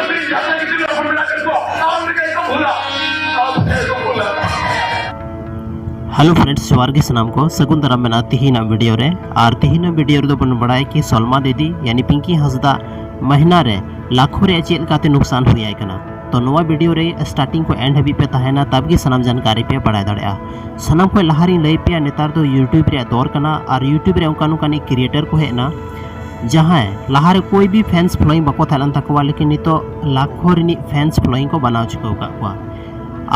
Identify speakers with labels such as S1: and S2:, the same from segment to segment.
S1: Hello friends, जोहार गे सनाम को सगुन दाराम मेना तिहिना वीडियो रे और तिहिना वीडियो रे बन बड़ाय कि सलमा दीदी यानी पिंकी हंसदा महीना रे लाखों रे चेल काते नुकसान हुई कना। तो नवा वीडियो रे स्टार्टिंग को एंड हबी पे तहना तब गे सनाम जानकारी पे बड़ाय दाड़ेया। सनाम को लहारी लई पे नेतार दो यूट्यूब रे दौर कना और यूट्यूब रे उनका क्रिएटर को हेना जहाँ लहारे कोई भी फैंस फॉलोइंग बाको थालन तकवा, लेकिन नितो लाखों रे फैंस फॉलोइंग को बनाव चुका का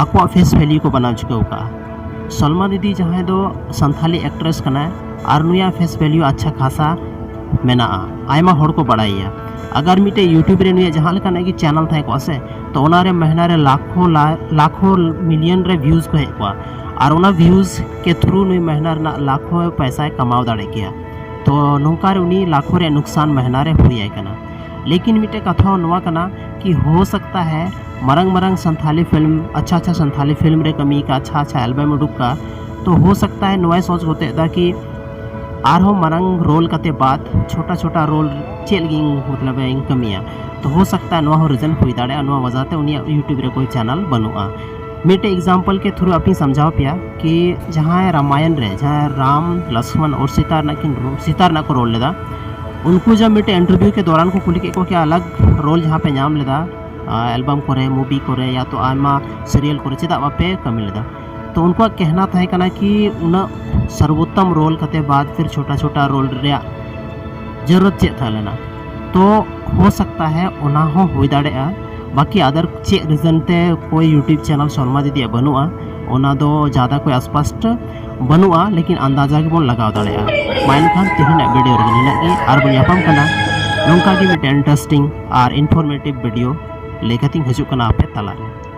S1: आको फेस वैल्यू को बनाव चुका का। सलमा दीदी जहाँ दो संथाली एक्ट्रेस कना और नुया फेस वैल्यू अच्छा खासा मेना आयमा होड़ को बढ़ाइया। अगर मिटे यूट्यूब रे नुया जहाँ लेका कि चैनल था को से तो ओनारे महीना रे लाखों मिलियन रे व्यूज को हेकवा और ओना व्यूज के थ्रू नुई महीना रे लाखों पैसा कमाव दाड़े किया। तो नौका रे उनी लाखों रे नुकसान महीना रे हुई कना। लेकिन मिटे कथा नवा कना कि हो सकता है मरंग संथाली फिल्म अच्छा संथाली फिल्म रे कमी का अच्छा एल्बम उडुक का, तो हो सकता है नवा सोच होते दा कि आरहो मरंग रोल कते बाद छोटा रोल चेल गिंग मतलब इन कमिया। तो हो सकता है नवा रीजन हुई दाड़े नवा वजह ते उनिया यूट्यूब रे कोई चैनल बनुआ। मिटे एग्जाम्पल के थ्रू अपनी समझाओ पिया कि जहाँ रामायण रे जहाँ राम लक्ष्मण और सीतार ना को रोल लेदा, उनको जब मिटे इंटरव्यू के दौरान को कुली को क्या अलग रोल जहाँ पे नाम लेदा एल्बम करे मूवी करे या तो आमा सीरियल करे चेदा पे कमी लेदा। तो उनको कहना था कना कि उन सर्वोत्तम रोल कते बाद फिर छोटा रोल रे जरूरत चे था लेना। तो हो सकता है उना हो हुई दाड़ेया। बाकी अदर चे रीजन ते कोई यूट्यूब चैनल सलमा दीदी बनुआ ओना दो ज़्यादा कोई स्पष्ट बनुआ, लेकिन अंदाजा के बोन लगाव दाड़ेया। माइनखान तिहिना वीडियो रे निना और बनियापम कना नौका की मिटे इंटरेस्टिंग और इन्फॉर्मेटिव वीडियो लेकतिंग हजू कना आपे तला रे।